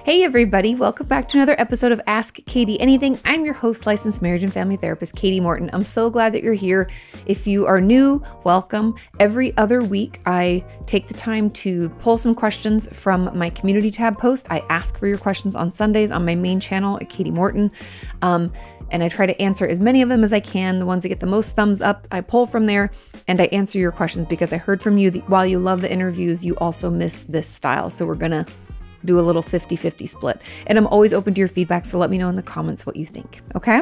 Hey everybody, welcome back to another episode of Ask Kati Anything. I'm your host, licensed marriage and family therapist, Katie Morton. I'm so glad that you're here. If you are new, welcome. Every other week, I take the time to pull some questions from my community tab post. I ask for your questions on Sundays on my main channel at Katie Morton. And I try to answer as many of them as I can. The ones that get the most thumbs up, I pull from there and I answer your questions because I heard from you that while you love the interviews, you also miss this style. So we're gonna do a little 50-50 split. And I'm always open to your feedback, so let me know in the comments what you think, okay?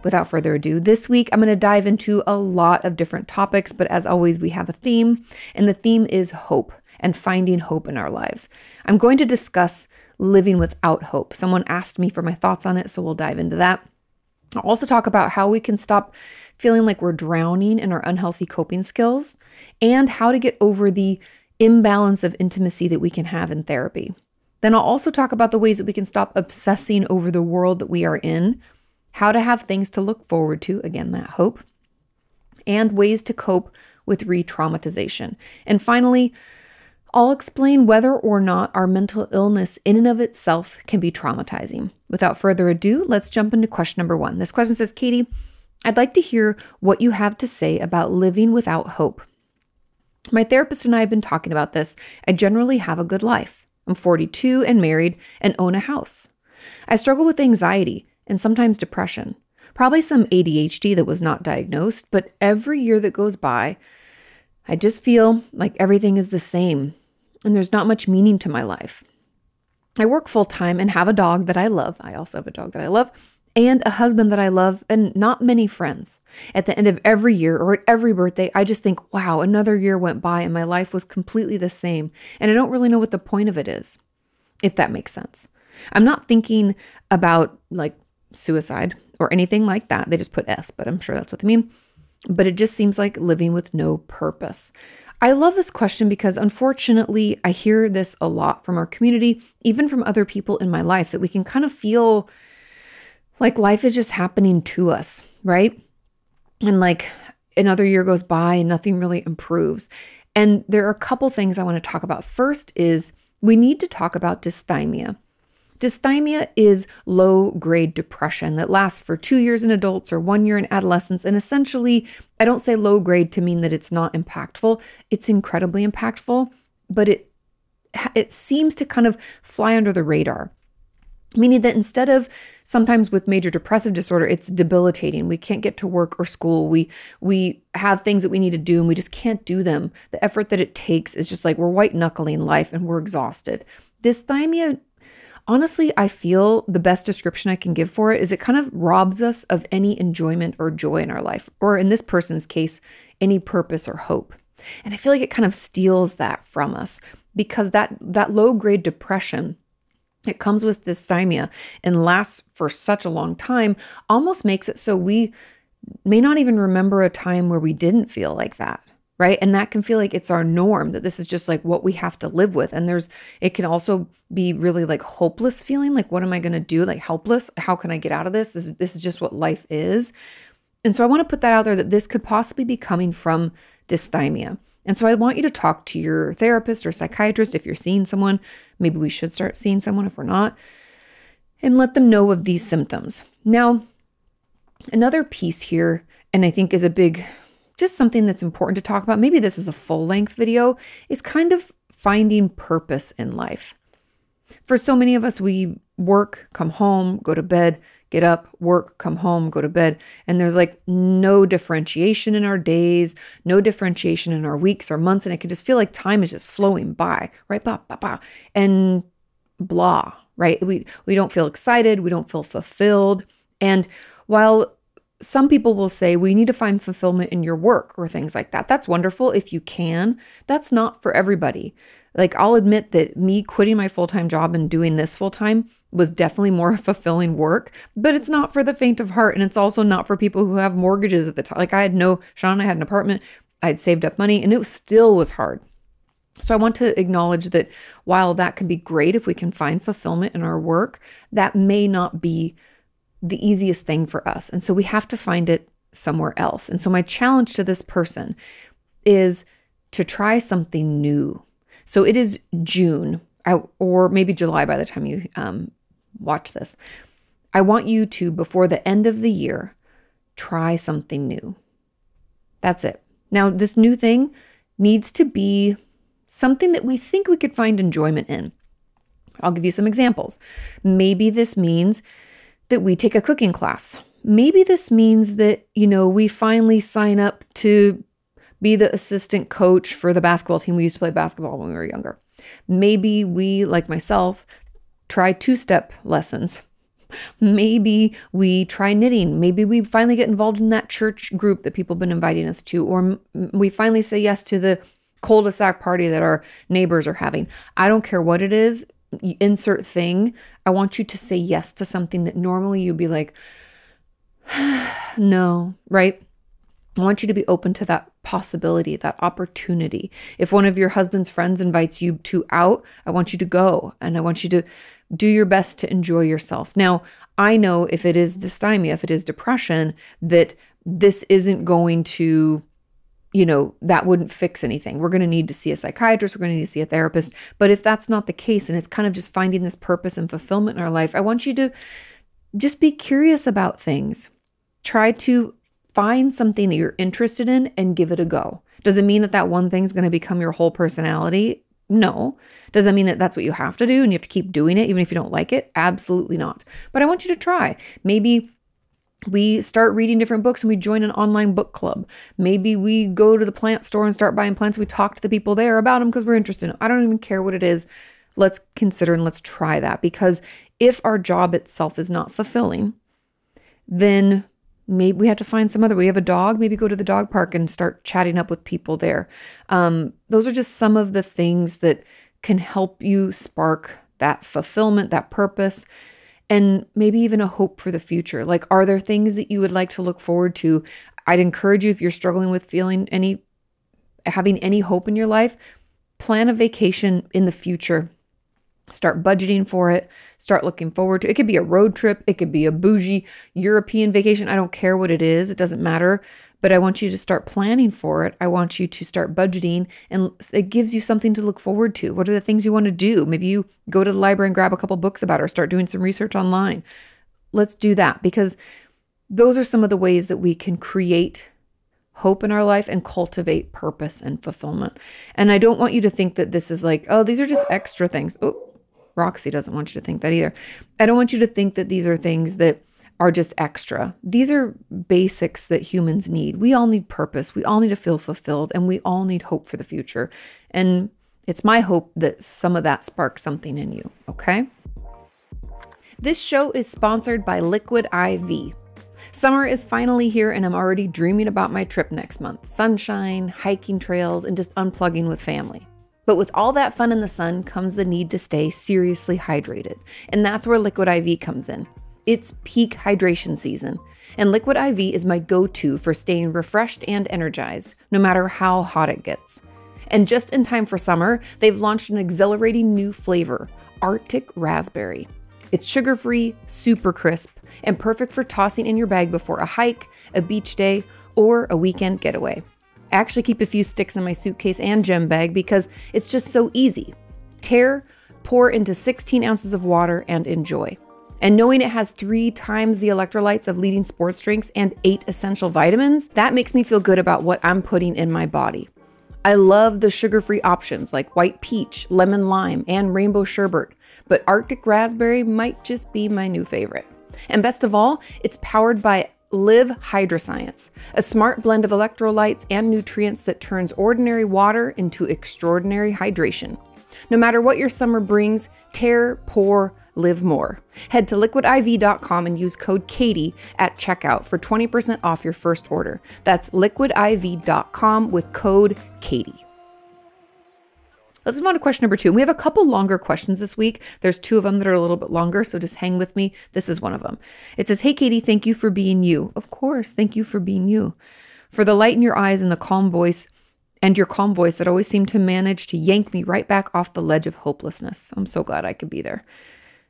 Without further ado, this week I'm going to dive into a lot of different topics, but as always, we have a theme, and the theme is hope and finding hope in our lives. I'm going to discuss living without hope. Someone asked me for my thoughts on it, so we'll dive into that. I'll also talk about how we can stop feeling like we're drowning in our unhealthy coping skills and how to get over the imbalance of intimacy that we can have in therapy. Then I'll also talk about the ways that we can stop obsessing over the world that we are in, how to have things to look forward to, again, that hope, and ways to cope with retraumatization. And finally, I'll explain whether or not our mental illness in and of itself can be traumatizing. Without further ado, let's jump into question number 1. This question says, Katie, I'd like to hear what you have to say about living without hope. My therapist and I have been talking about this. I generally have a good life. I'm 42 and married and own a house. I struggle with anxiety and sometimes depression, probably some ADHD that was not diagnosed, but every year that goes by, I just feel like everything is the same and there's not much meaning to my life. I work full-time and have a dog that I love. I also have a dog that I love and a husband that I love and not many friends. At the end of every year or at every birthday, I just think, wow, another year went by and my life was completely the same. And I don't really know what the point of it is, if that makes sense. I'm not thinking about like suicide or anything like that. They just put S, but I'm sure that's what they mean. But it just seems like living with no purpose. I love this question because unfortunately, I hear this a lot from our community, even from other people in my life, that we can kind of feel like life is just happening to us, right? And like another year goes by and nothing really improves. And there are a couple things I want to talk about. First is we need to talk about dysthymia. Dysthymia is low-grade depression that lasts for 2 years in adults or 1 year in adolescence. And essentially, I don't say low-grade to mean that it's not impactful. It's incredibly impactful, but it seems to kind of fly under the radar. Meaning that instead of sometimes with major depressive disorder, it's debilitating. We can't get to work or school. We have things that we need to do and we just can't do them. The effort that it takes is just like we're white knuckling life and we're exhausted. Dysthymia, honestly, I feel the best description I can give for it is it kind of robs us of any enjoyment or joy in our life, or in this person's case, any purpose or hope. And I feel like it kind of steals that from us because that low-grade depression, it comes with dysthymia and lasts for such a long time, almost makes it so we may not even remember a time where we didn't feel like that, right? And that can feel like it's our norm, that this is just like what we have to live with. And it can also be really like hopeless feeling, like what am I going to do? Like helpless, how can I get out of this? This is just what life is. And so I want to put that out there that this could possibly be coming from dysthymia. And so I want you to talk to your therapist or psychiatrist if you're seeing someone. Maybe we should start seeing someone if we're not, and let them know of these symptoms. Now, another piece here, and I think is just something that's important to talk about, maybe this is a full-length video, is kind of finding purpose in life. For so many of us, we work, come home, go to bed, get up, work, come home, go to bed. And there's like no differentiation in our days, no differentiation in our weeks or months. And it can just feel like time is just flowing by, right? Bah, bah, bah. And blah, right? We don't feel excited. We don't feel fulfilled. And while some people will say we need to find fulfillment in your work or things like that, that's wonderful if you can. That's not for everybody. Like I'll admit that me quitting my full-time job and doing this full-time was definitely more fulfilling work, but it's not for the faint of heart. And it's also not for people who have mortgages at the time. Like Sean and I had an apartment, I had saved up money and it still was hard. So I want to acknowledge that while that can be great if we can find fulfillment in our work, that may not be the easiest thing for us. And so we have to find it somewhere else. And so my challenge to this person is to try something new. So it is June. or maybe July by the time you watch this. I want you to, before the end of the year, try something new. That's it. Now, this new thing needs to be something that we think we could find enjoyment in. I'll give you some examples. Maybe this means that we take a cooking class. Maybe this means that, we finally sign up to be the assistant coach for the basketball team. We used to play basketball when we were younger. Maybe we, like myself, try two-step lessons. Maybe we try knitting. Maybe we finally get involved in that church group that people have been inviting us to, or we finally say yes to the cul-de-sac party that our neighbors are having. I don't care what it is, insert thing. I want you to say yes to something that normally you'd be like, no, right? I want you to be open to that possibility, that opportunity. If one of your husband's friends invites you out, I want you to go, and I want you to do your best to enjoy yourself. Now, I know if it is dysthymia, if it is depression, that this isn't going to, that wouldn't fix anything. We're going to need to see a psychiatrist. We're going to need to see a therapist. But if that's not the case, and it's kind of just finding this purpose and fulfillment in our life, I want you to just be curious about things. Try to find something that you're interested in and give it a go. Does it mean that one thing is going to become your whole personality? No. Does that mean that that's what you have to do and you have to keep doing it even if you don't like it? Absolutely not. But I want you to try. Maybe we start reading different books and we join an online book club. Maybe we go to the plant store and start buying plants. We talk to the people there about them because we're interested in it. I don't even care what it is. Let's consider and let's try that, because if our job itself is not fulfilling, then maybe we have to find some other way. We have a dog, maybe go to the dog park and start chatting up with people there. Those are just some of the things that can help you spark that fulfillment, that purpose, and maybe even a hope for the future. Like, are there things that you would like to look forward to? I'd encourage you, if you're struggling with having any hope in your life, plan a vacation in the future. Start budgeting for it. Start looking forward to it. It could be a road trip. It could be a bougie European vacation. I don't care what it is. It doesn't matter. But I want you to start planning for it. I want you to start budgeting, and it gives you something to look forward to. What are the things you want to do? Maybe you go to the library and grab a couple books about it, or start doing some research online. Let's do that, because those are some of the ways that we can create hope in our life and cultivate purpose and fulfillment. And I don't want you to think that this is like, oh, these are just extra things. Oh, Roxy doesn't want you to think that either. I don't want you to think that these are things that are just extra. These are basics that humans need. We all need purpose. We all need to feel fulfilled, and we all need hope for the future. And it's my hope that some of that sparks something in you, okay? This show is sponsored by Liquid IV. Summer is finally here, and I'm already dreaming about my trip next month. Sunshine, hiking trails, and just unplugging with family. But with all that fun in the sun comes the need to stay seriously hydrated. And that's where Liquid IV comes in. It's peak hydration season, and Liquid IV is my go-to for staying refreshed and energized, no matter how hot it gets. And just in time for summer, they've launched an exhilarating new flavor, Arctic Raspberry. It's sugar-free, super crisp, and perfect for tossing in your bag before a hike, a beach day, or a weekend getaway. I actually keep a few sticks in my suitcase and gem bag because it's just so easy. Tear, pour into 16 ounces of water, and enjoy. And knowing it has 3 times the electrolytes of leading sports drinks and 8 essential vitamins, that makes me feel good about what I'm putting in my body. I love the sugar-free options like white peach, lemon lime, and rainbow sherbet, but Arctic Raspberry might just be my new favorite. And best of all, it's powered by Live Hydroscience, a smart blend of electrolytes and nutrients that turns ordinary water into extraordinary hydration. No matter what your summer brings, tear, pour, live more. Head to liquidiv.com and use code Katie at checkout for 20% off your first order. That's liquidiv.com with code Katie. Let's move on to question number 2. We have a couple longer questions this week. There's 2 of them that are a little bit longer, so just hang with me. This is one of them. It says, "Hey Katie, thank you for being you." Of course, thank you for being you. For the light in your eyes and the calm voice, and your calm voice that always seemed to manage to yank me right back off the ledge of hopelessness. I'm so glad I could be there.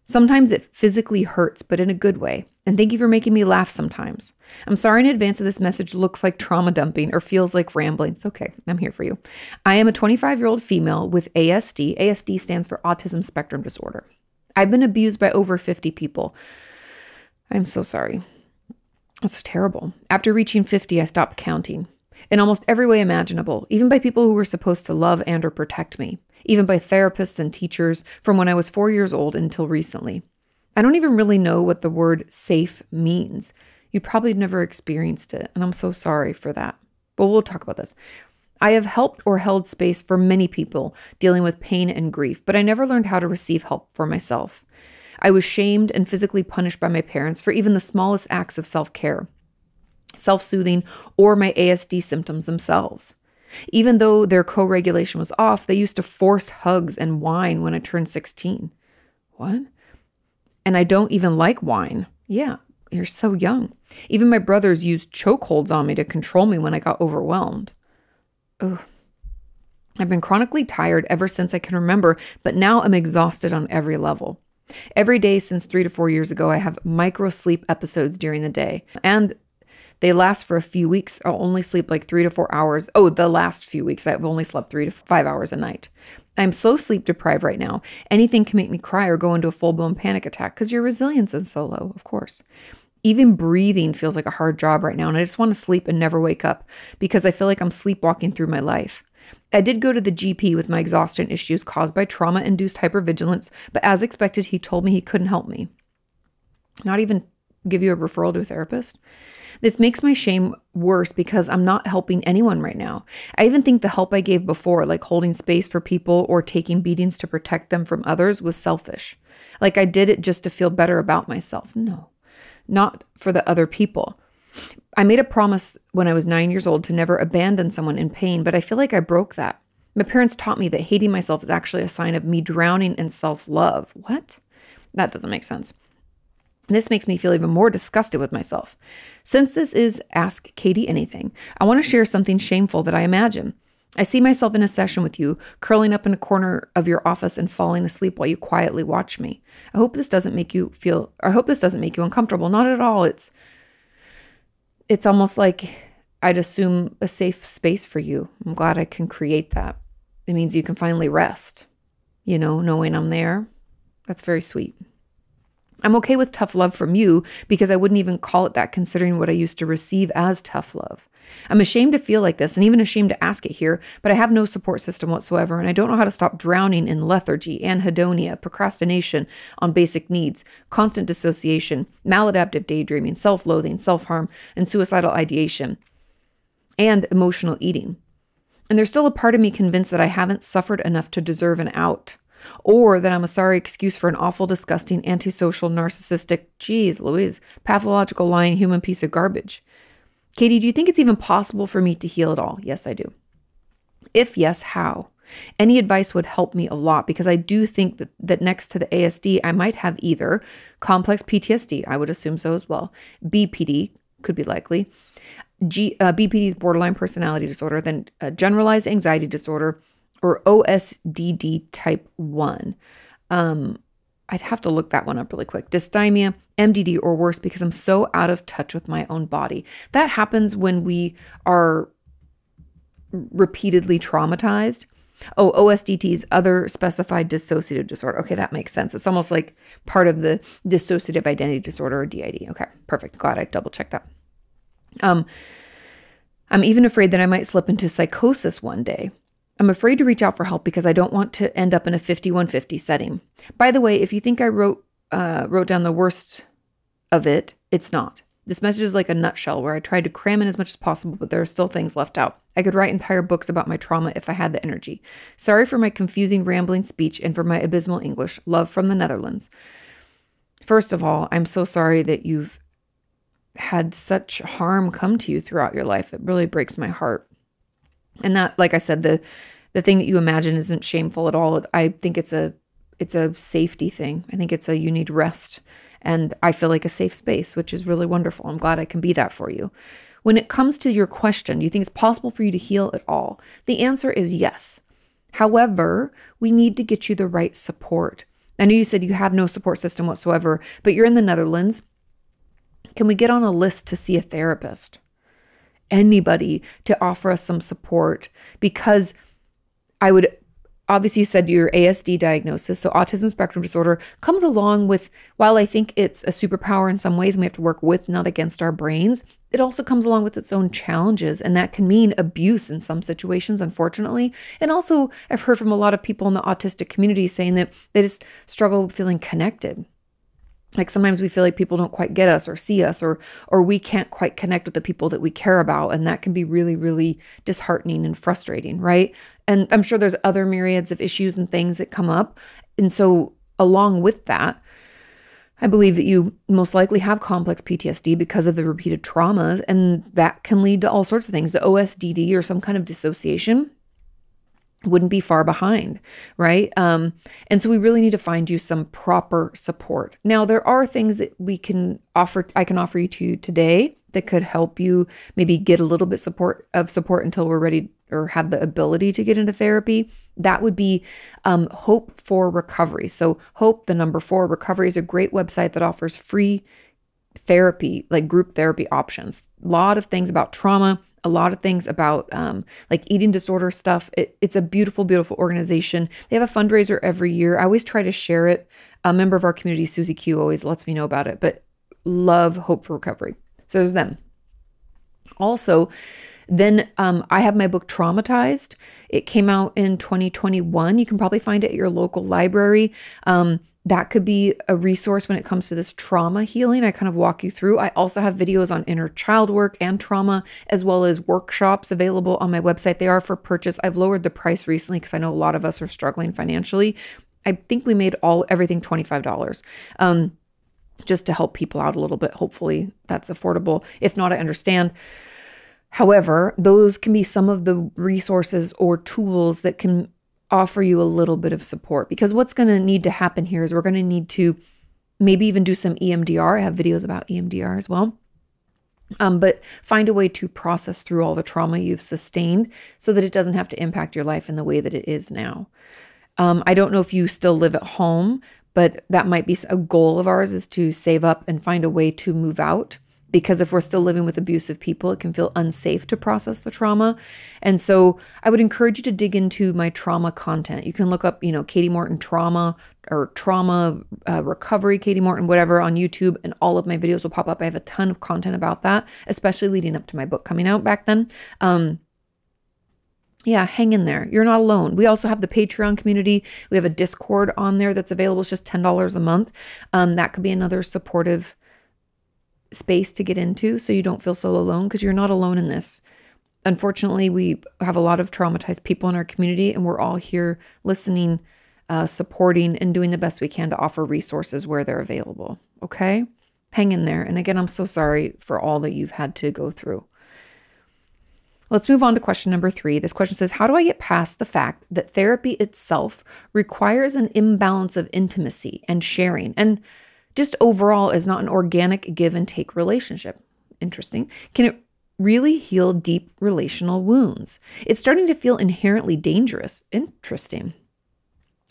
Sometimes it physically hurts, but in a good way. And thank you for making me laugh sometimes. I'm sorry in advance if this message looks like trauma dumping or feels like rambling. It's okay. I'm here for you. I am a 25-year-old female with ASD. ASD stands for Autism Spectrum Disorder. I've been abused by over 50 people. I'm so sorry. That's terrible. After reaching 50, I stopped counting. In almost every way imaginable, even by people who were supposed to love and or protect me. Even by therapists and teachers from when I was 4 years old until recently. I don't even really know what the word safe means. You probably never experienced it, and I'm so sorry for that. But we'll talk about this. I have helped or held space for many people dealing with pain and grief, but I never learned how to receive help for myself. I was shamed and physically punished by my parents for even the smallest acts of self-care, self-soothing, or my ASD symptoms themselves. Even though their co-regulation was off, they used to force hugs and wine when I turned 16. What? And I don't even like wine. Yeah, you're so young. Even my brothers used chokeholds on me to control me when I got overwhelmed. Ugh. I've been chronically tired ever since I can remember, but now I'm exhausted on every level. Every day since 3 to 4 years ago, I have micro sleep episodes during the day. And they last for a few weeks. I'll only sleep like 3 to 4 hours. Oh, the last few weeks, I've only slept 3 to 5 hours a night. I'm so sleep deprived right now. Anything can make me cry or go into a full-blown panic attack because your resilience is so low, of course. Even breathing feels like a hard job right now, and I just want to sleep and never wake up because I feel like I'm sleepwalking through my life. I did go to the GP with my exhaustion issues caused by trauma-induced hypervigilance, but as expected, he told me he couldn't help me. Not even give you a referral to a therapist. This makes my shame worse because I'm not helping anyone right now. I even think the help I gave before, like holding space for people or taking beatings to protect them from others, was selfish. Like I did it just to feel better about myself. No, not for the other people. I made a promise when I was 9 years old to never abandon someone in pain, but I feel like I broke that. My parents taught me that hating myself is actually a sign of me drowning in self-love. What? That doesn't make sense. This makes me feel even more disgusted with myself. Since this is Ask Kati Anything, I want to share something shameful that I imagine. I see myself in a session with you, curling up in a corner of your office and falling asleep while you quietly watch me. I hope this doesn't make you uncomfortable. Not at all. It's almost like I'd assume a safe space for you. I'm glad I can create that. It means you can finally rest, knowing I'm there. That's very sweet. I'm okay with tough love from you because I wouldn't even call it that considering what I used to receive as tough love. I'm ashamed to feel like this and even ashamed to ask it here, but I have no support system whatsoever and I don't know how to stop drowning in lethargy, anhedonia, procrastination on basic needs, constant dissociation, maladaptive daydreaming, self-loathing, self-harm, and suicidal ideation, and emotional eating. And there's still a part of me convinced that I haven't suffered enough to deserve an out. Or that I'm a sorry excuse for an awful, disgusting, antisocial, narcissistic, pathological, lying human piece of garbage. Kati, do you think it's even possible for me to heal at all? Yes, I do. If yes, how? Any advice would help me a lot because I do think that next to the ASD, I might have either complex PTSD, I would assume so as well, BPD, could be likely, BPD is borderline personality disorder, then generalized anxiety disorder, or OSDD type 1. I'd have to look that one up really quick. Dysthymia, MDD, or worse because I'm so out of touch with my own body. That happens when we are repeatedly traumatized. Oh, OSDT is other specified dissociative disorder. Okay, that makes sense. It's almost like part of the dissociative identity disorder or DID. Okay, perfect. Glad I double checked that. I'm even afraid that I might slip into psychosis one day. I'm afraid to reach out for help because I don't want to end up in a 5150 setting. By the way, if you think I wrote down the worst of it, it's not. This message is like a nutshell where I tried to cram in as much as possible, but there are still things left out. I could write entire books about my trauma if I had the energy. Sorry for my confusing, rambling speech and for my abysmal English. Love from the Netherlands. First of all, I'm so sorry that you've had such harm come to you throughout your life. It really breaks my heart. And that, like I said, the thing that you imagine isn't shameful at all. I think it's a safety thing. I think it's you need rest. And I feel like a safe space, which is really wonderful. I'm glad I can be that for you. When it comes to your question, do you think it's possible for you to heal at all? The answer is yes. However, we need to get you the right support. I know you said you have no support system whatsoever, but you're in the Netherlands. Can we get on a list to see a therapist? Anybody to offer us some support? Because I would, obviously you said your ASD diagnosis, so autism spectrum disorder comes along with, while I think it's a superpower in some ways and we have to work with, not against our brains, it also comes along with its own challenges. And that can mean abuse in some situations, unfortunately. And also I've heard from a lot of people in the autistic community saying that they just struggle with feeling connected. Like sometimes we feel like people don't quite get us or see us, or we can't quite connect with the people that we care about. And that can be really, really disheartening and frustrating, right? And I'm sure there's other myriads of issues and things that come up. And so along with that, I believe that you most likely have complex PTSD because of the repeated traumas, and that can lead to all sorts of things. The OSDD or some kind of dissociation wouldn't be far behind, right? And so we really need to find you some proper support. Now, there are things that I can offer you to today that could help you maybe get a little bit of support until we're ready or have the ability to get into therapy. That would be Hope for Recovery. So Hope, the number 4, Recovery is a great website that offers free therapy, like group therapy options. A lot of things about trauma, a lot of things about like eating disorder stuff. It's a beautiful, beautiful organization. They have a fundraiser every year. I always try to share it. A member of our community, Susie Q, always lets me know about it, but love Hope for Recovery. So there's them. Also, then I have my book Traumatized. It came out in 2021. You can probably find it at your local library. That could be a resource when it comes to this trauma healing. I kind of walk you through. I also have videos on inner child work and trauma, as well as workshops available on my website. They are for purchase. I've lowered the price recently because I know a lot of us are struggling financially. I think we made everything $25. Just to help people out a little bit. Hopefully that's affordable. If not, I understand. However, those can be some of the resources or tools that can offer you a little bit of support, because what's going to need to happen here is we're going to need to maybe even do some EMDR. I have videos about EMDR as well. But find a way to process through all the trauma you've sustained so that it doesn't have to impact your life in the way that it is now. I don't know if you still live at home, but that might be a goal of ours, is to save up and find a way to move out. Because if we're still living with abusive people, it can feel unsafe to process the trauma. And so I would encourage you to dig into my trauma content. You can look up, Katie Morton trauma or trauma recovery, Katie Morton, whatever, on YouTube, and all of my videos will pop up. I have a ton of content about that, especially leading up to my book coming out back then. Yeah, hang in there. You're not alone. We also have the Patreon community. We have a Discord on there that's available. It's just $10 a month. That could be another supportive space to get into so you don't feel so alone, because you're not alone in this. Unfortunately, we have a lot of traumatized people in our community, and we're all here listening, supporting, and doing the best we can to offer resources where they're available. Okay? Hang in there. And again, I'm so sorry for all that you've had to go through. Let's move on to question number 3. This question says, how do I get past the fact that therapy itself requires an imbalance of intimacy and sharing, and just overall is not an organic give and take relationship? Interesting. Can it really heal deep relational wounds? It's starting to feel inherently dangerous. Interesting.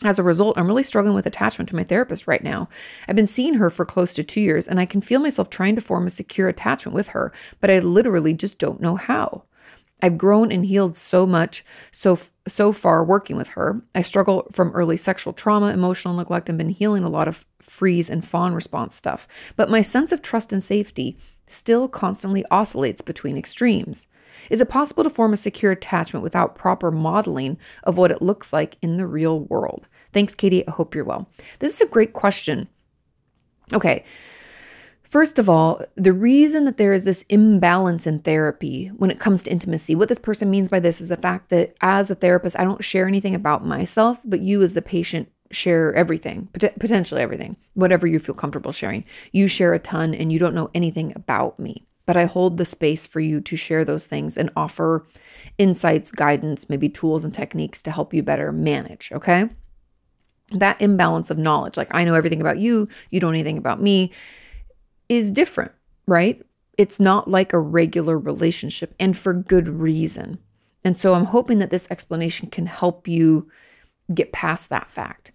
As a result, I'm really struggling with attachment to my therapist right now. I've been seeing her for close to 2 years, and I can feel myself trying to form a secure attachment with her, but I literally just don't know how. I've grown and healed so much so far working with her. I struggle from early sexual trauma, emotional neglect, and been healing a lot of freeze and fawn response stuff. But my sense of trust and safety still constantly oscillates between extremes. Is it possible to form a secure attachment without proper modeling of what it looks like in the real world? Thanks, Katie. I hope you're well. This is a great question. Okay. First of all, the reason that there is this imbalance in therapy when it comes to intimacy, what this person means by this is the fact that as a therapist, I don't share anything about myself, but you as the patient share everything, potentially everything, whatever you feel comfortable sharing. You share a ton and you don't know anything about me, but I hold the space for you to share those things and offer insights, guidance, maybe tools and techniques to help you better manage, okay? That imbalance of knowledge, like I know everything about you, you don't know anything about me, is different, right? It's not like a regular relationship, and for good reason. And so I'm hoping that this explanation can help you get past that fact.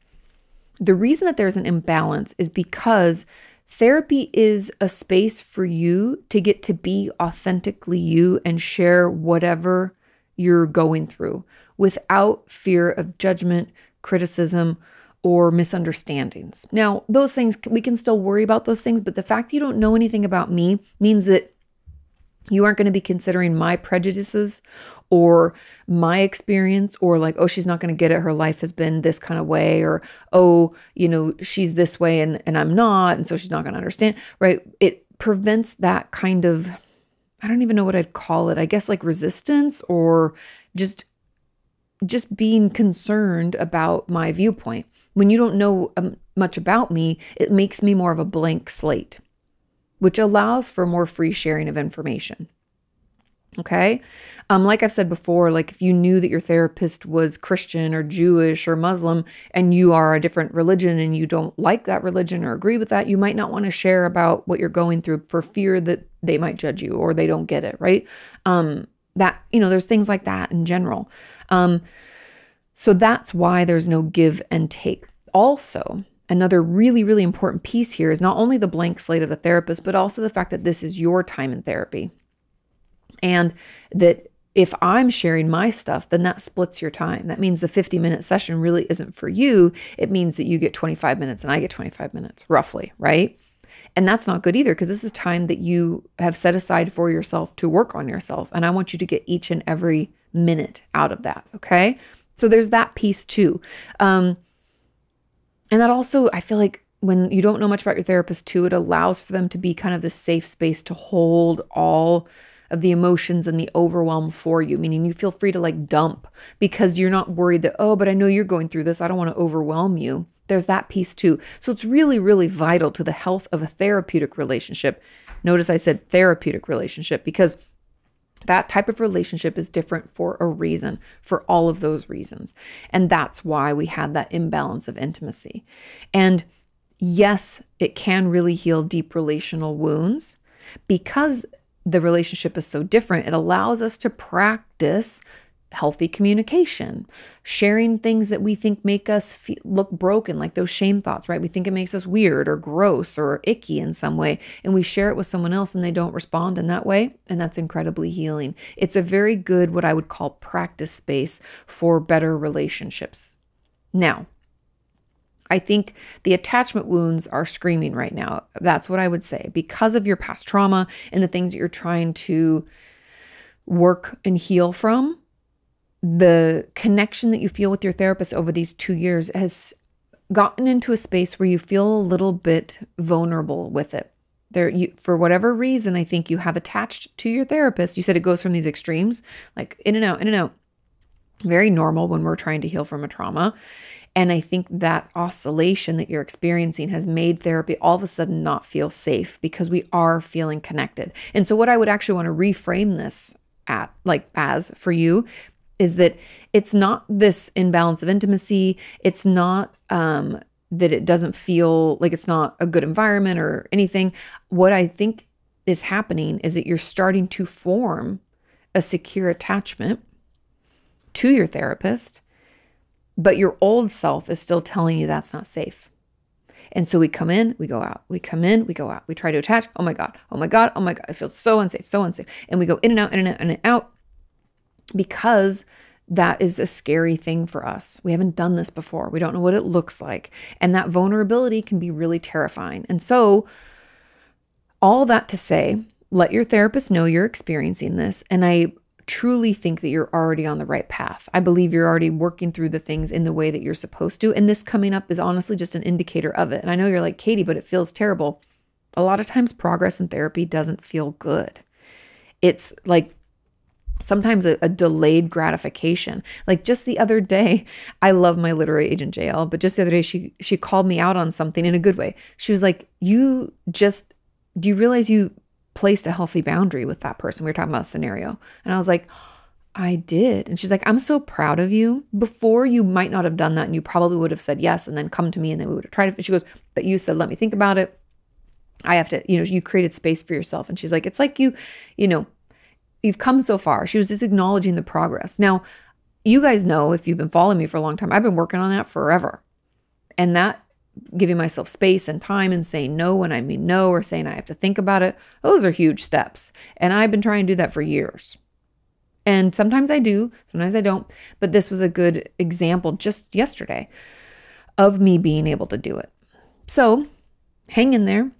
The reason that there's an imbalance is because therapy is a space for you to get to be authentically you and share whatever you're going through without fear of judgment, criticism, or misunderstandings. Now, those things, we can still worry about those things, but the fact that you don't know anything about me means that you aren't going to be considering my prejudices or my experience, or like, oh, she's not going to get it. Her life has been this kind of way, or, oh, she's this way and I'm not. And so she's not going to understand, right? It prevents that kind of, I don't even know what I'd call it. I guess like resistance, or just being concerned about my viewpoint. When you don't know much about me, it makes me more of a blank slate, which allows for more free sharing of information. Okay. Like I've said before, like if you knew that your therapist was Christian or Jewish or Muslim and you are a different religion and you don't like that religion or agree with that, you might not want to share about what you're going through for fear that they might judge you or they don't get it. Right. There's things like that in general. So that's why there's no give and take. Also, another really, really important piece here is not only the blank slate of the therapist, but also the fact that this is your time in therapy. And that if I'm sharing my stuff, then that splits your time. That means the 50-minute session really isn't for you. It means that you get 25 minutes and I get 25 minutes, roughly, right? And that's not good either, because this is time that you have set aside for yourself to work on yourself. And I want you to get each and every minute out of that, okay? So there's that piece too. And that also, I feel like when you don't know much about your therapist too, it allows for them to be kind of the safe space to hold all of the emotions and the overwhelm for you, meaning you feel free to like dump because you're not worried that, oh, but I know you're going through this. I don't want to overwhelm you. There's that piece too. So it's really, really vital to the health of a therapeutic relationship. Notice I said therapeutic relationship, because that type of relationship is different for a reason, for all of those reasons. And that's why we had that imbalance of intimacy. And yes, it can really heal deep relational wounds. Because the relationship is so different, it allows us to practice healthy communication, sharing things that we think make us look broken, like those shame thoughts, right? We think it makes us weird or gross or icky in some way, and we share it with someone else and they don't respond in that way, and that's incredibly healing. It's a very good, what I would call, practice space for better relationships. Now, I think the attachment wounds are screaming right now. That's what I would say, because of your past trauma and the things that you're trying to work and heal from. The connection that you feel with your therapist over these 2 years has gotten into a space where you feel a little bit vulnerable with it. For whatever reason, I think you have attached to your therapist. You said it goes from these extremes, like in and out, in and out. Very normal when we're trying to heal from a trauma. And I think that oscillation that you're experiencing has made therapy all of a sudden not feel safe, because we are feeling connected. And so what I would actually want to reframe this as for you is that it's not this imbalance of intimacy. It's not that it doesn't feel like it's not a good environment or anything. What I think is happening is that you're starting to form a secure attachment to your therapist, but your old self is still telling you that's not safe. And so we come in, we go out. We come in, we go out. We try to attach. Oh my God, oh my God, oh my God. It feels so unsafe, so unsafe. And we go in and out, in and out, in and out, because that is a scary thing for us. We haven't done this before. We don't know what it looks like. And that vulnerability can be really terrifying. And so all that to say, let your therapist know you're experiencing this. And I truly think that you're already on the right path. I believe you're already working through the things in the way that you're supposed to. And this coming up is honestly just an indicator of it. And I know you're like, Katie, but it feels terrible. A lot of times progress in therapy doesn't feel good. It's like sometimes a delayed gratification. Like just the other day, I love my literary agent JL, but just the other day she called me out on something in a good way. She was like, do you realize you placed a healthy boundary with that person? We were talking about a scenario. And I was like, I did. And she's like, I'm so proud of you. Before, you might not have done that, and you probably would have said yes and then come to me and then we would have tried it. She goes, but you said, let me think about it. I have to, you created space for yourself. And she's like, it's like you've come so far. She was just acknowledging the progress. Now, you guys know, if you've been following me for a long time, I've been working on that forever. And that giving myself space and time and saying no when I mean no, or saying I have to think about it. Those are huge steps. And I've been trying to do that for years. And sometimes I do, sometimes I don't. But this was a good example just yesterday of me being able to do it. So hang in there.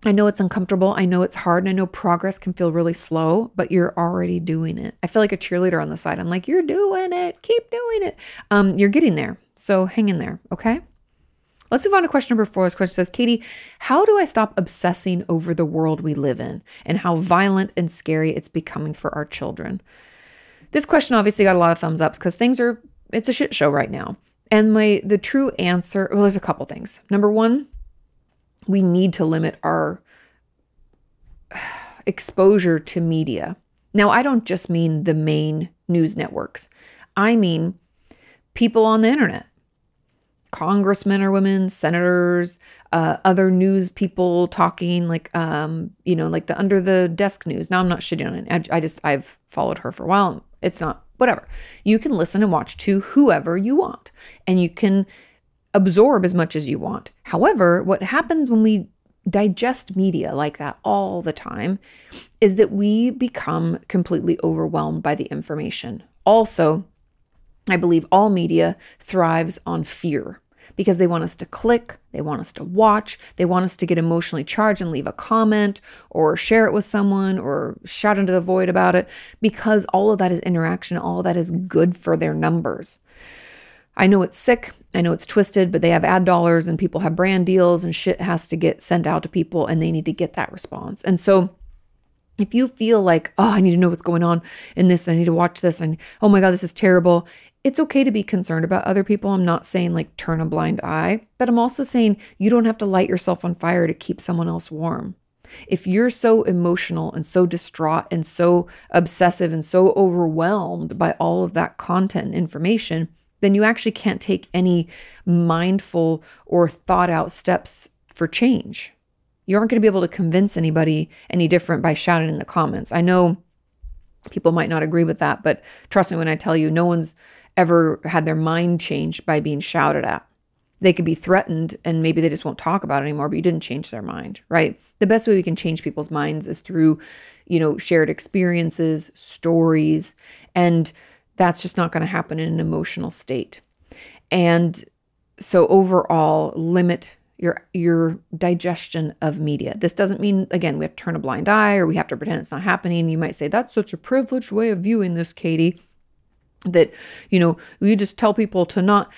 I know it's uncomfortable. I know it's hard. And I know progress can feel really slow, but you're already doing it. I feel like a cheerleader on the side. I'm like, you're doing it. Keep doing it. You're getting there. So hang in there. Okay. Let's move on to question number 4. This question says, Katie, how do I stop obsessing over the world we live in and how violent and scary it's becoming for our children? This question obviously got a lot of thumbs ups because it's a shit show right now. And the true answer, well, there's a couple things. Number 1, we need to limit our exposure to media. Now, I don't just mean the main news networks. I mean people on the internet. Congressmen or women, senators, other news people talking like the under the desk news. Now I'm not shitting on it. I've followed her for a while. It's not, whatever. You can listen and watch to whoever you want, and you can absorb as much as you want. However, what happens when we digest media like that all the time is that we become completely overwhelmed by the information. Also, I believe all media thrives on fear because they want us to click, they want us to watch, they want us to get emotionally charged and leave a comment or share it with someone or shout into the void about it, because all of that is interaction, all of that is good for their numbers. I know it's sick, I know it's twisted, but they have ad dollars and people have brand deals and shit has to get sent out to people and they need to get that response. And so if you feel like, oh, I need to know what's going on in this, I need to watch this, and oh my God, this is terrible. It's okay to be concerned about other people. I'm not saying like turn a blind eye, but I'm also saying you don't have to light yourself on fire to keep someone else warm. If you're so emotional and so distraught and so obsessive and so overwhelmed by all of that content and information, then you actually can't take any mindful or thought out steps for change. You aren't going to be able to convince anybody any different by shouting in the comments. I know people might not agree with that, but trust me when I tell you, no one's ever had their mind changed by being shouted at. They could be threatened and maybe they just won't talk about it anymore, but you didn't change their mind, right? The best way we can change people's minds is through, shared experiences, stories, and that's just not going to happen in an emotional state. And so overall, limit your digestion of media. This doesn't mean, again, we have to turn a blind eye or we have to pretend it's not happening. You might say, that's such a privileged way of viewing this, Katie, that, you just tell people to not.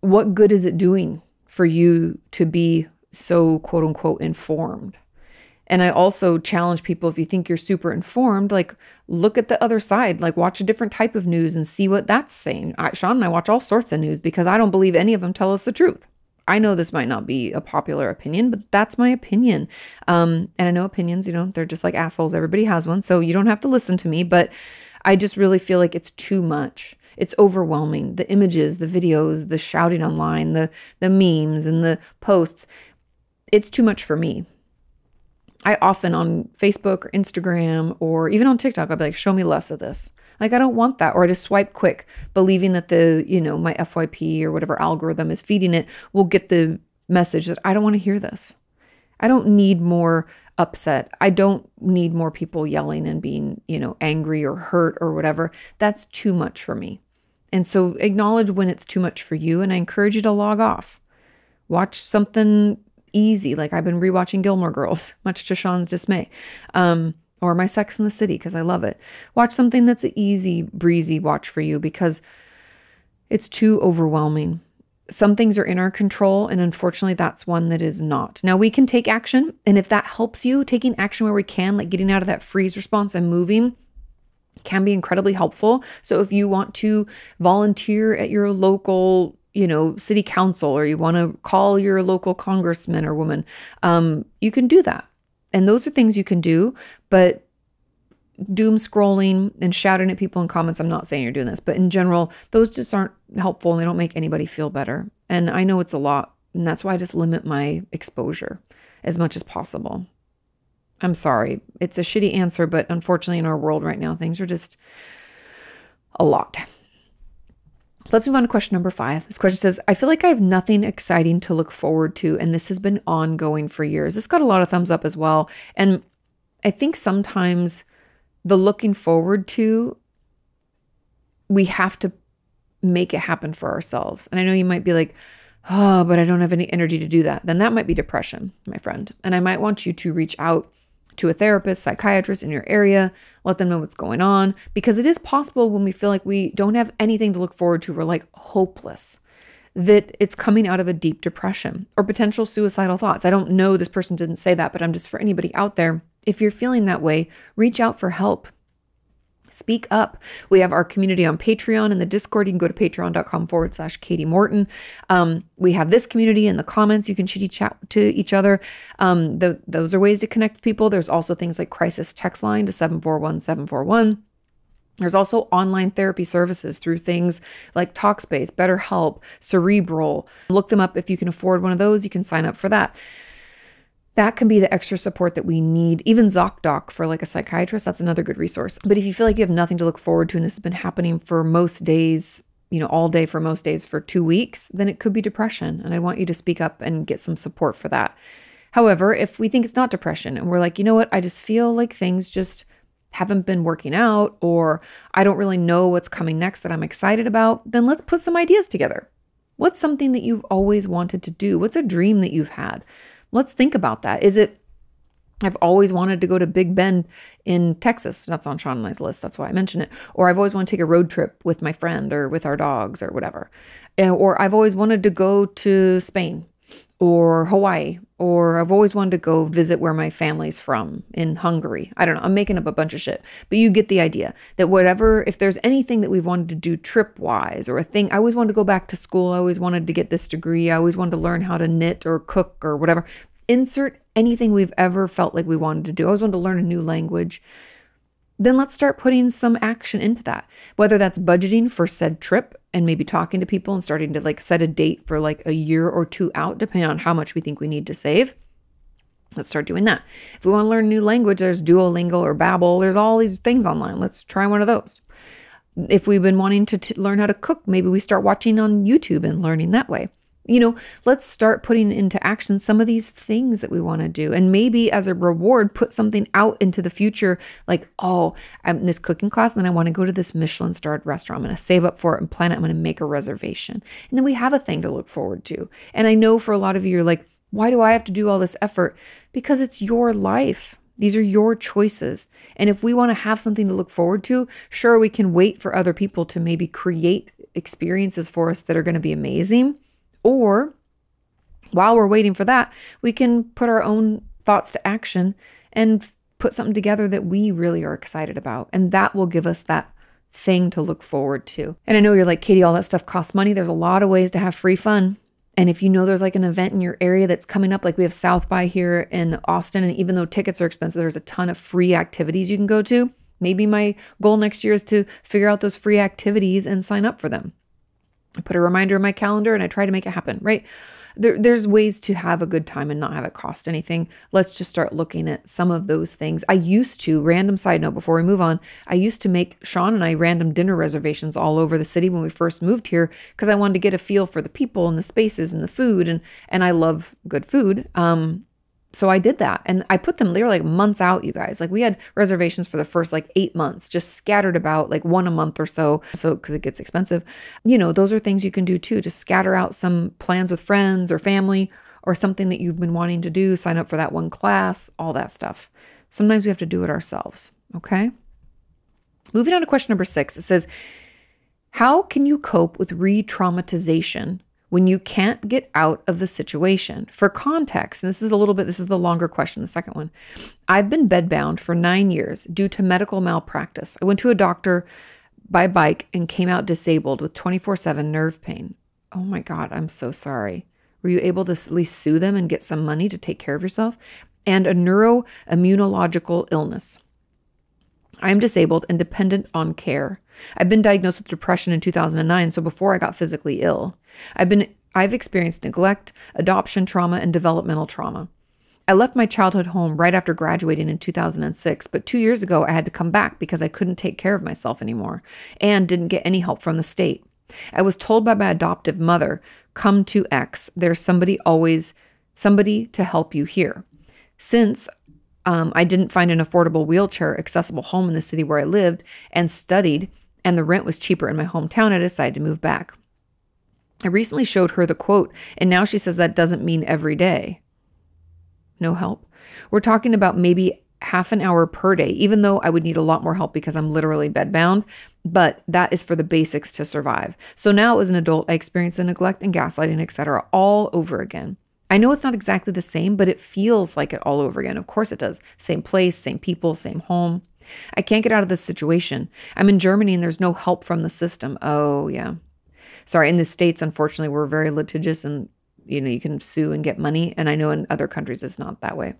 What good is it doing for you to be so quote unquote informed? And I also challenge people, if you think you're super informed, like look at the other side, like watch a different type of news and see what that's saying. Sean and I watch all sorts of news because I don't believe any of them tell us the truth. I know this might not be a popular opinion, but that's my opinion. And I know opinions, they're just like assholes. Everybody has one. So you don't have to listen to me, but I just really feel like it's too much. It's overwhelming. The images, the videos, the shouting online, the memes and the posts. It's too much for me. I often on Facebook or Instagram or even on TikTok, I'll be like, show me less of this. Like, I don't want that. Or I just swipe quick, believing that my FYP or whatever algorithm is feeding it will get the message that I don't want to hear this. I don't need more upset. I don't need more people yelling and being, angry or hurt or whatever. That's too much for me. And so acknowledge when it's too much for you. And I encourage you to log off. Watch something easy. Like I've been rewatching Gilmore Girls, much to Sean's dismay. Or my Sex in the City, because I love it. Watch something that's an easy, breezy watch for you because it's too overwhelming. Some things are in our control, and unfortunately, that's one that is not. Now, we can take action, and if that helps you, taking action where we can, like getting out of that freeze response and moving, can be incredibly helpful. So if you want to volunteer at your local city council, or you want to call your local congressman or woman, you can do that. And those are things you can do, but doom scrolling and shouting at people in comments, I'm not saying you're doing this, but in general, those just aren't helpful and they don't make anybody feel better. And I know it's a lot, and that's why I just limit my exposure as much as possible. I'm sorry. It's a shitty answer, but unfortunately in our world right now, things are just a lot. Let's move on to question number 5. This question says, I feel like I have nothing exciting to look forward to, and this has been ongoing for years. This got a lot of thumbs up as well. And I think sometimes the looking forward to, we have to make it happen for ourselves. And I know you might be like, oh, but I don't have any energy to do that. Then that might be depression, my friend. And I might want you to reach out to a therapist, psychiatrist in your area, let them know what's going on, because it is possible when we feel like we don't have anything to look forward to, we're like hopeless, that it's coming out of a deep depression or potential suicidal thoughts. I don't know, this person didn't say that, but I'm just, for anybody out there, if you're feeling that way, reach out for help. Speak up. We have our community on Patreon and the Discord. You can go to patreon.com/Kati Morton. We have this community in the comments. You can chitty chat to each other. Those are ways to connect people. There's also things like crisis text line to 741-741. There's also online therapy services through things like Talkspace, BetterHelp, Cerebral. Look them up. If you can afford one of those, you can sign up for that. That can be the extra support that we need. Even ZocDoc for like a psychiatrist, that's another good resource. But if you feel like you have nothing to look forward to and this has been happening for most days, all day for most days for 2 weeks, then it could be depression. And I want you to speak up and get some support for that. However, if we think it's not depression and we're like, you know what, I just feel like things just haven't been working out, or I don't really know what's coming next that I'm excited about, then let's put some ideas together. What's something that you've always wanted to do? What's a dream that you've had? Let's think about that. Is it, I've always wanted to go to Big Bend in Texas. That's on Sean and I's list. That's why I mentioned it. Or I've always wanted to take a road trip with my friend or with our dogs or whatever. Or I've always wanted to go to Spain or Hawaii, or I've always wanted to go visit where my family's from in Hungary. I don't know. I'm making up a bunch of shit, but you get the idea that whatever, if there's anything that we've wanted to do trip wise or a thing, I always wanted to go back to school. I always wanted to get this degree. I always wanted to learn how to knit or cook or whatever. Insert anything we've ever felt like we wanted to do. I always wanted to learn a new language. Then let's start putting some action into that. Whether that's budgeting for said trip and maybe talking to people and starting to like set a date for like a year or 2 out, depending on how much we think we need to save. Let's start doing that. If we want to learn a new language, there's Duolingo or Babbel. There's all these things online. Let's try one of those. If we've been wanting to learn how to cook, maybe we start watching on YouTube and learning that way. Let's start putting into action some of these things that we want to do. And maybe as a reward, put something out into the future, like, oh, I'm in this cooking class, and then I want to go to this Michelin-starred restaurant. I'm going to save up for it and plan it. I'm going to make a reservation. And then we have a thing to look forward to. And I know for a lot of you, you're like, why do I have to do all this effort? Because it's your life. These are your choices. And if we want to have something to look forward to, sure, we can wait for other people to maybe create experiences for us that are going to be amazing. Or while we're waiting for that, we can put our own thoughts to action and put something together that we really are excited about. And that will give us that thing to look forward to. And I know you're like, Kati, all that stuff costs money. There's a lot of ways to have free fun. And if you know there's like an event in your area that's coming up, like we have South by here in Austin, and even though tickets are expensive, there's a ton of free activities you can go to. Maybe my goal next year is to figure out those free activities and sign up for them. I put a reminder in my calendar and I try to make it happen, right? There's ways to have a good time and not have it cost anything. Let's just start looking at some of those things. I used to, random side note before we move on, I used to make Sean and I random dinner reservations all over the city when we first moved here because I wanted to get a feel for the people and the spaces and the food. And I love good food. So I did that, and I put them, they were like months out, you guys. Like we had reservations for the first like 8 months, just scattered about like one a month or so. So, because it gets expensive, those are things you can do too. Just scatter out some plans with friends or family or something that you've been wanting to do, sign up for that one class, all that stuff. Sometimes we have to do it ourselves. Okay. Moving on to question number 6, it says, how can you cope with retraumatization when you can't get out of the situation? For context, and this is the longer question, the second one. I've been bedbound for 9 years due to medical malpractice. I went to a doctor by bike and came out disabled with 24/7 nerve pain. Oh my God, I'm so sorry. Were you able to at least sue them and get some money to take care of yourself? And a neuro-immunological illness. I am disabled and dependent on care. I've been diagnosed with depression in 2009, so before I got physically ill. I've experienced neglect, adoption trauma, and developmental trauma. I left my childhood home right after graduating in 2006, but 2 years ago I had to come back because I couldn't take care of myself anymore and didn't get any help from the state. I was told by my adoptive mother, come to X. There's somebody to help you here. Since I didn't find an affordable wheelchair accessible home in the city where I lived and studied, and the rent was cheaper in my hometown, I decided to move back. I recently showed her the quote, and now she says that doesn't mean every day. No help. We're talking about maybe half an hour per day, even though I would need a lot more help because I'm literally bedbound, but that is for the basics to survive. So now as an adult, I experience the neglect and gaslighting, etc., all over again. I know it's not exactly the same, but it feels like it all over again. Of course it does. Same place, same people, same home. I can't get out of this situation. I'm in Germany and there's no help from the system. Oh, yeah. Sorry, in the States, unfortunately, we're very litigious and, you can sue and get money. And I know in other countries it's not that way.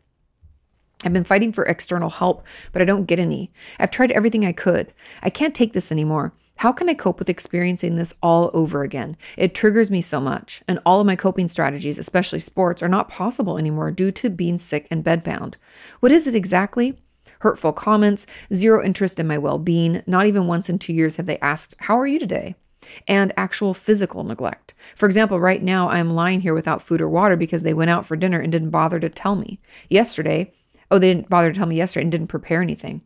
I've been fighting for external help, but I don't get any. I've tried everything I could. I can't take this anymore. How can I cope with experiencing this all over again? It triggers me so much, and all of my coping strategies, especially sports, are not possible anymore due to being sick and bedbound. What is it exactly? Hurtful comments, zero interest in my well-being. Not even once in 2 years have they asked, how are you today? And actual physical neglect. For example, right now I'm lying here without food or water because they went out for dinner and didn't bother to tell me. They didn't bother to tell me yesterday and didn't prepare anything.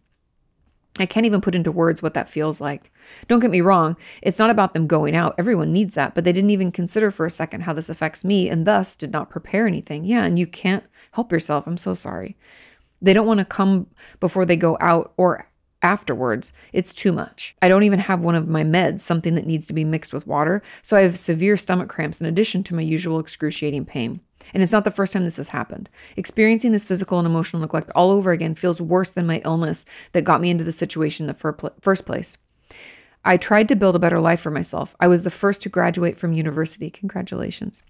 I can't even put into words what that feels like. Don't get me wrong. It's not about them going out. Everyone needs that, but they didn't even consider for a second how this affects me and thus did not prepare anything. Yeah, and you can't help yourself. I'm so sorry. They don't want to come before they go out or afterwards. It's too much. I don't even have one of my meds, something that needs to be mixed with water. So I have severe stomach cramps in addition to my usual excruciating pain. And it's not the first time this has happened. Experiencing this physical and emotional neglect all over again feels worse than my illness that got me into the situation in the first place. I tried to build a better life for myself. I was the first to graduate from university. Congratulations.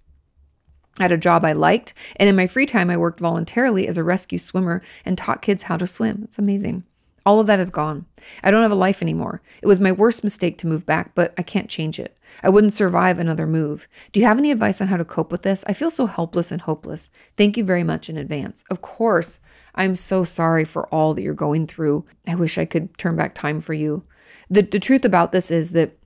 I had a job I liked, and in my free time, I worked voluntarily as a rescue swimmer and taught kids how to swim. It's amazing. All of that is gone. I don't have a life anymore. It was my worst mistake to move back, but I can't change it. I wouldn't survive another move. Do you have any advice on how to cope with this? I feel so helpless and hopeless. Thank you very much in advance. Of course, I'm so sorry for all that you're going through. I wish I could turn back time for you. The truth about this is that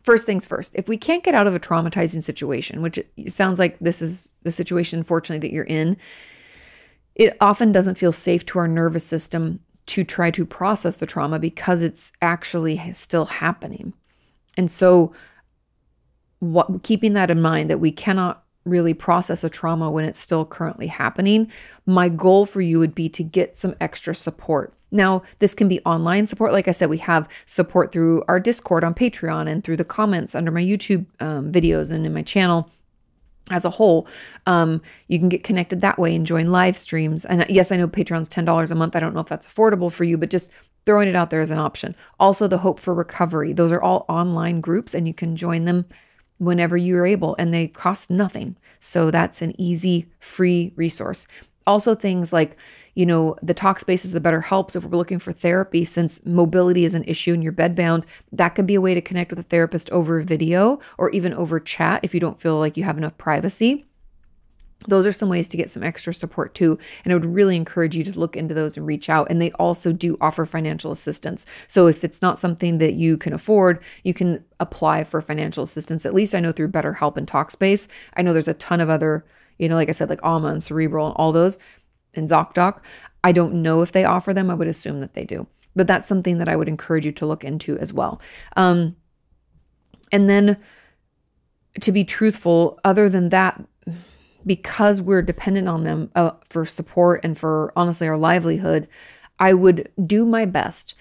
first things first, if we can't get out of a traumatizing situation, which it sounds like this is the situation, unfortunately, that you're in, it often doesn't feel safe to our nervous system to try to process the trauma because it's actually still happening. And so keeping that in mind, that we cannot really process a trauma when it's still currently happening, my goal for you would be to get some extra support. Now, this can be online support. Like I said, we have support through our Discord on Patreon and through the comments under my YouTube videos and in my channel as a whole. You can get connected that way and join live streams. And yes, I know Patreon's $10 a month. I don't know if that's affordable for you, but just throwing it out there as an option. Also, the Hope for Recovery. Those are all online groups and you can join them whenever you're able and they cost nothing. So that's an easy, free resource. Also things like, the Talkspace is the better helps if we're looking for therapy, since mobility is an issue and you're bedbound. That could be a way to connect with a therapist over video or even over chat if you don't feel like you have enough privacy. Those are some ways to get some extra support too. And I would really encourage you to look into those and reach out. And they also do offer financial assistance. So if it's not something that you can afford, you can apply for financial assistance. At least I know through BetterHelp and Talkspace. I know there's a ton of other, like I said, like Alma and Cerebral and all those, and ZocDoc. I don't know if they offer them. I would assume that they do. But that's something that I would encourage you to look into as well. And then to be truthful, other than that, because we're dependent on them for support and for, honestly, our livelihood, I would do my best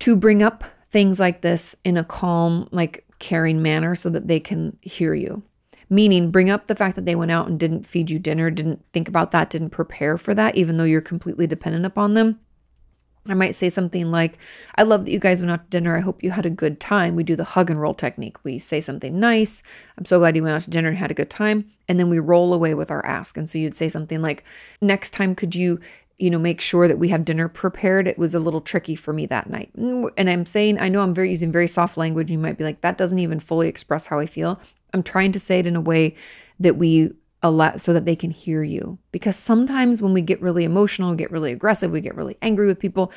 to bring up things like this in a calm, caring manner so that they can hear you. Meaning, bring up the fact that they went out and didn't feed you dinner, didn't think about that, didn't prepare for that, even though you're completely dependent upon them. I might say something like, I love that you guys went out to dinner. I hope you had a good time. We do the hug and roll technique. We say something nice. I'm so glad you went out to dinner and had a good time. And then we roll away with our ask. And so you'd say something like, next time, could you, make sure that we have dinner prepared? It was a little tricky for me that night. And I'm saying, I know I'm using very soft language. You might be like, that doesn't even fully express how I feel. I'm trying to say it in a way that we allow so that they can hear you. Because sometimes when we get really emotional, get really aggressive, we get really angry with people,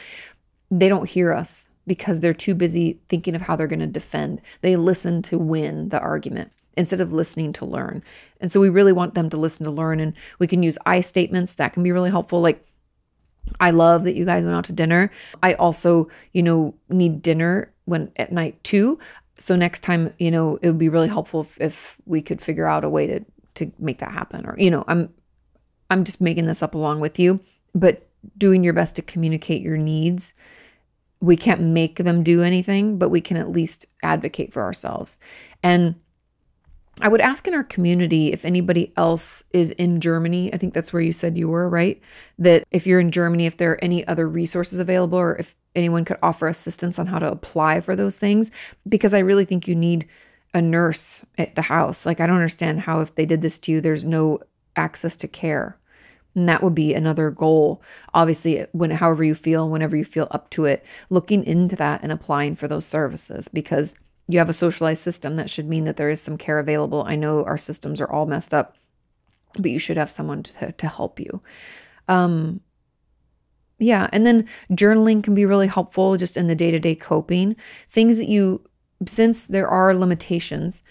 they don't hear us. because they're too busy thinking of how they're going to defend. They listen to win the argument instead of listening to learn. And so we really want them to listen to learn. And we can use I statements. That can be really helpful. Like, I love that you guys went out to dinner. I also, need dinner at night too. So next time, it would be really helpful if we could figure out a way to make that happen. Or, I'm just making this up along with you, but doing your best to communicate your needs. We can't make them do anything, but we can at least advocate for ourselves. And I would ask in our community if anybody else is in Germany. I think that's where you said you were, right? That if you're in Germany, if there are any other resources available, or if anyone could offer assistance on how to apply for those things, because I really think you need a nurse at the house. Like, I don't understand how, if they did this to you, there's no access to care. And that would be another goal. Obviously, however you feel, whenever you feel up to it, looking into that and applying for those services, because you have a socialized system. That should mean that there is some care available. I know our systems are all messed up, but you should have someone to help you. Yeah. And then journaling can be really helpful just in the day-to-day coping. Things that since there are limitations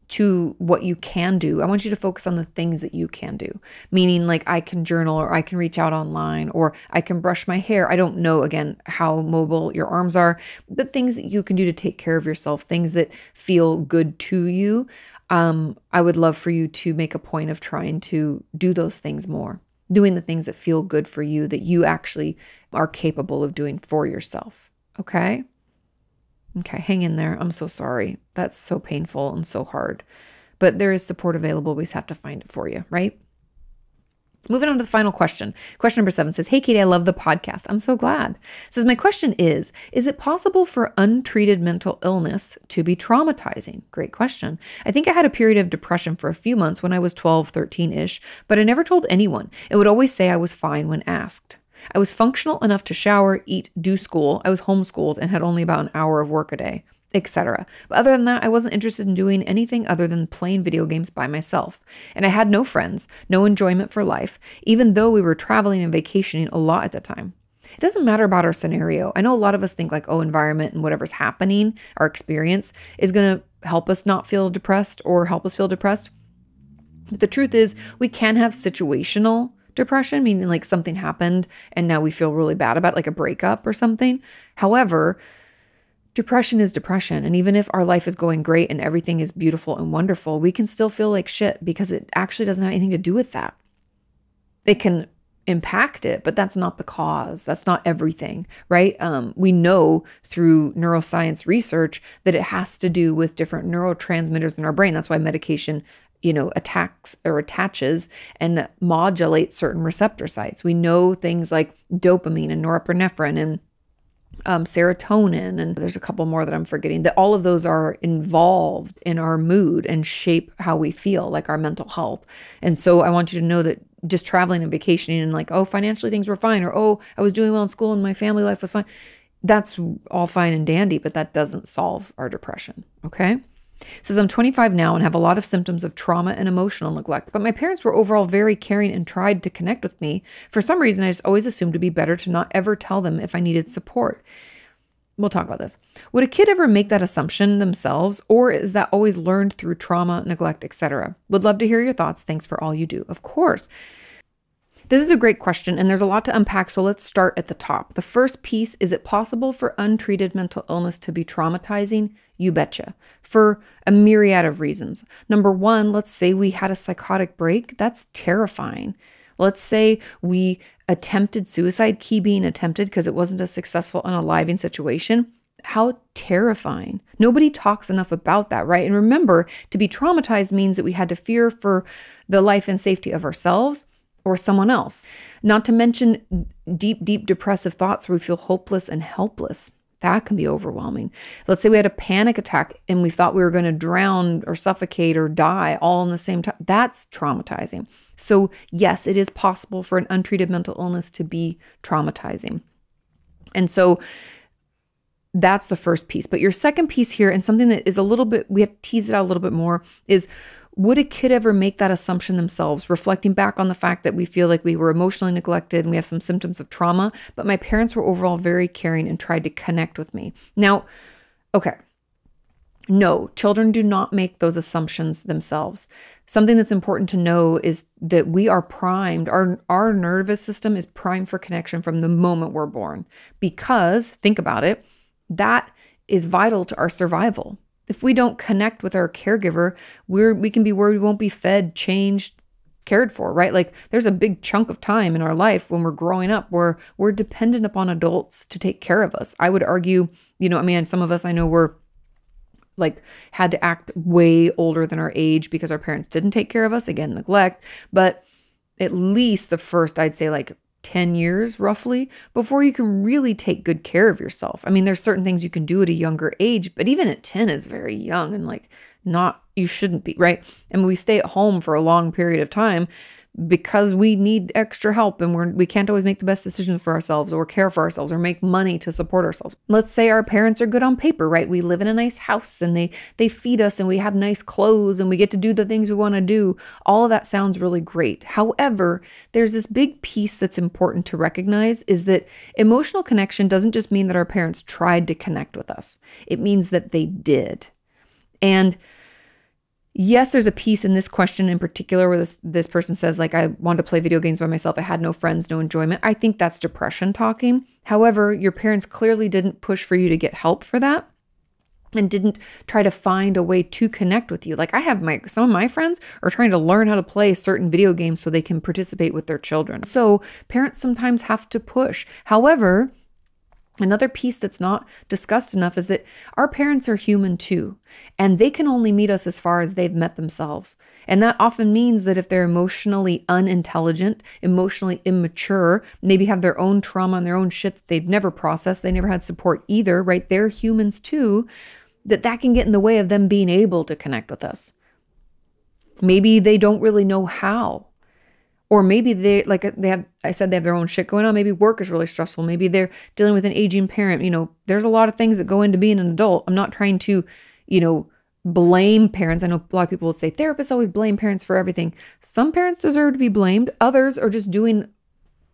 to what you can do, I want you to focus on the things that you can do. Meaning, like, I can journal, or I can reach out online, or I can brush my hair. I don't know, again, how mobile your arms are, but things that you can do to take care of yourself, things that feel good to you. I would love for you to make a point of trying to do those things more, doing the things that feel good for you, that you actually are capable of doing for yourself. Okay? Okay, hang in there. I'm so sorry. That's so painful and so hard. But there is support available. We just have to find it for you, right? Moving on to the final question. Question number 7 says, "Hey, Katie, I love the podcast." I'm so glad. It says, "My question is it possible for untreated mental illness to be traumatizing?" Great question. "I think I had a period of depression for a few months when I was 12, 13-ish, but I never told anyone. It would always say I was fine when asked. I was functional enough to shower, eat, do school. I was homeschooled and had only about an hour of work a day, etc. But other than that, I wasn't interested in doing anything other than playing video games by myself. And I had no friends, no enjoyment for life, even though we were traveling and vacationing a lot at the time. It doesn't matter about our scenario. I know a lot of us think like, environment and whatever's happening, our experience is going to help us not feel depressed or help us feel depressed. But the truth is, we can have situational depression, meaning like something happened and now we feel really bad about it, like a breakup or something. However, depression is depression. And even if our life is going great and everything is beautiful and wonderful, we can still feel like shit because it actually doesn't have anything to do with that. It can impact it, but that's not the cause. That's not everything, right? We know through neuroscience research that it has to do with different neurotransmitters in our brain. That's why medication attacks or attaches and modulates certain receptor sites. We know things like dopamine and norepinephrine and serotonin, and there's a couple more that I'm forgetting, that all of those are involved in our mood and shape how we feel, like our mental health. And so I want you to know that just traveling and vacationing and like, financially things were fine, or, I was doing well in school and my family life was fine. That's all fine and dandy, but that doesn't solve our depression. Okay. It says, "I'm 25 now and have a lot of symptoms of trauma and emotional neglect, but my parents were overall very caring and tried to connect with me. For some reason, I just always assumed it'd be better to not ever tell them if I needed support." We'll talk about this. Would a kid ever make that assumption themselves, or is that always learned through trauma, neglect, etc.? Would love to hear your thoughts. Thanks for all you do. Of course. This is a great question, and there's a lot to unpack, so let's start at the top. The first piece, is it possible for untreated mental illness to be traumatizing? You betcha, for a myriad of reasons. Number one, let's say we had a psychotic break. That's terrifying. Let's say we attempted suicide, key being attempted because it wasn't a successful unaliving situation. How terrifying. Nobody talks enough about that, right? And remember, to be traumatized means that we had to fear for the life and safety of ourselves or someone else. Not to mention deep, deep depressive thoughts where we feel hopeless and helpless. That can be overwhelming. Let's say we had a panic attack and we thought we were going to drown or suffocate or die all in the same time. That's traumatizing. So yes, it is possible for an untreated mental illness to be traumatizing. And so that's the first piece. But your second piece here, and something that is a little bit, we have to tease it out a little bit more, is would a kid ever make that assumption themselves, reflecting back on the fact that we feel like we were emotionally neglected and we have some symptoms of trauma, but my parents were overall very caring and tried to connect with me? Now, okay. No, children do not make those assumptions themselves. Something that's important to know is that we are primed, our nervous system is primed for connection from the moment we're born. Because, think about it, that is vital to our survival. If we don't connect with our caregiver, we can be worried we won't be fed, changed, cared for, right? Like there's a big chunk of time in our life when we're growing up where we're dependent upon adults to take care of us. I would argue, some of us I know were like had to act way older than our age because our parents didn't take care of us. Again, neglect, but at least the first, I'd say like 10 years roughly before you can really take good care of yourself. I mean, there's certain things you can do at a younger age, but even at 10 is very young and like you shouldn't be, right? And we stay at home for a long period of time because we need extra help and we can't always make the best decisions for ourselves or care for ourselves or make money to support ourselves. Let's say our parents are good on paper, right? We live in a nice house and they feed us and we have nice clothes and we get to do the things we want to do. All of that sounds really great. However, there's this big piece that's important to recognize is that emotional connection doesn't just mean that our parents tried to connect with us. It means that they did. And yes, there's a piece in this question in particular where this person says, like, I wanted to play video games by myself. I had no friends, no enjoyment. I think that's depression talking. However, your parents clearly didn't push for you to get help for that and didn't try to find a way to connect with you. Like I have some of my friends are trying to learn how to play certain video games so they can participate with their children. So parents sometimes have to push. However, another piece that's not discussed enough is that our parents are human too, and they can only meet us as far as they've met themselves. And that often means that if they're emotionally unintelligent, emotionally immature, maybe have their own trauma and their own shit that they've never processed, they never had support either, right? They're humans too, that can get in the way of them being able to connect with us. Maybe they don't really know how. Or maybe they have their own shit going on. Maybe work is really stressful. Maybe they're dealing with an aging parent. There's a lot of things that go into being an adult. I'm not trying to, blame parents. I know a lot of people would say therapists always blame parents for everything. Some parents deserve to be blamed. Others are just doing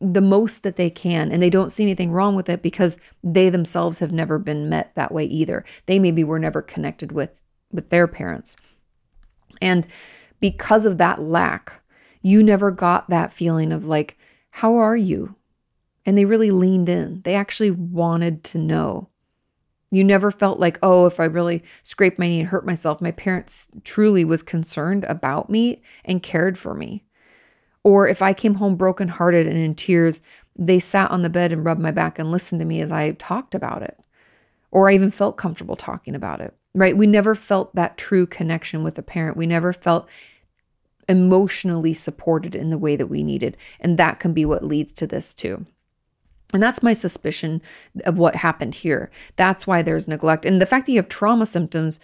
the most that they can and they don't see anything wrong with it because they themselves have never been met that way either. They maybe were never connected with their parents. And because of that lack, you never got that feeling of like, how are you? And they really leaned in. They actually wanted to know. You never felt like, oh, if I really scraped my knee and hurt myself, my parents truly was concerned about me and cared for me. Or if I came home brokenhearted and in tears, they sat on the bed and rubbed my back and listened to me as I talked about it. Or I even felt comfortable talking about it, right? We never felt that true connection with a parent. We never felt emotionally supported in the way that we needed. And that can be what leads to this too. And that's my suspicion of what happened here. That's why there's neglect. And the fact that you have trauma symptoms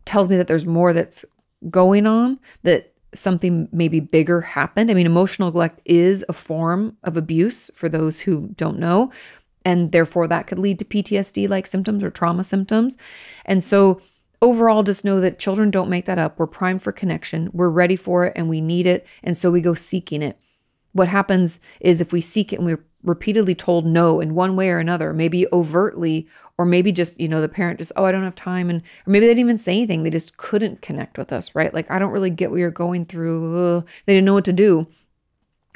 tells me that there's more that's going on, that something maybe bigger happened. I mean, emotional neglect is a form of abuse for those who don't know. And therefore that could lead to PTSD-like symptoms or trauma symptoms. And so overall, just know that children don't make that up. We're primed for connection. We're ready for it and we need it. And so we go seeking it. What happens is if we seek it and we're repeatedly told no in one way or another, maybe overtly, or maybe just, the parent just, oh, I don't have time. Or maybe they didn't even say anything. They just couldn't connect with us, right? Like, I don't really get what you're going through. They didn't know what to do.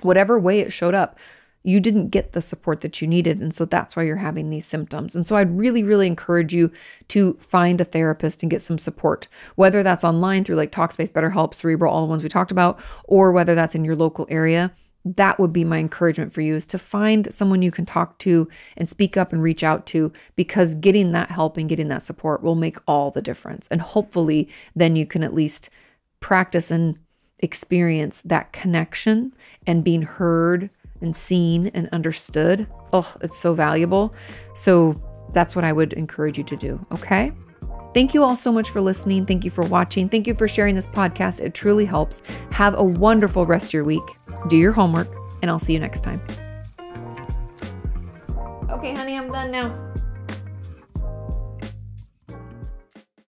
Whatever way it showed up, you didn't get the support that you needed. And so that's why you're having these symptoms. And so I'd really, really encourage you to find a therapist and get some support, whether that's online through like Talkspace, BetterHelp, Cerebral, all the ones we talked about, or whether that's in your local area. That would be my encouragement for you, is to find someone you can talk to and speak up and reach out to, because getting that help and getting that support will make all the difference. And hopefully then you can at least practice and experience that connection and being heard and seen and understood. Oh, it's so valuable. So that's what I would encourage you to do. Okay. Thank you all so much for listening. Thank you for watching. Thank you for sharing this podcast. It truly helps. Have a wonderful rest of your week. Do your homework, and I'll see you next time. Okay, honey, I'm done now.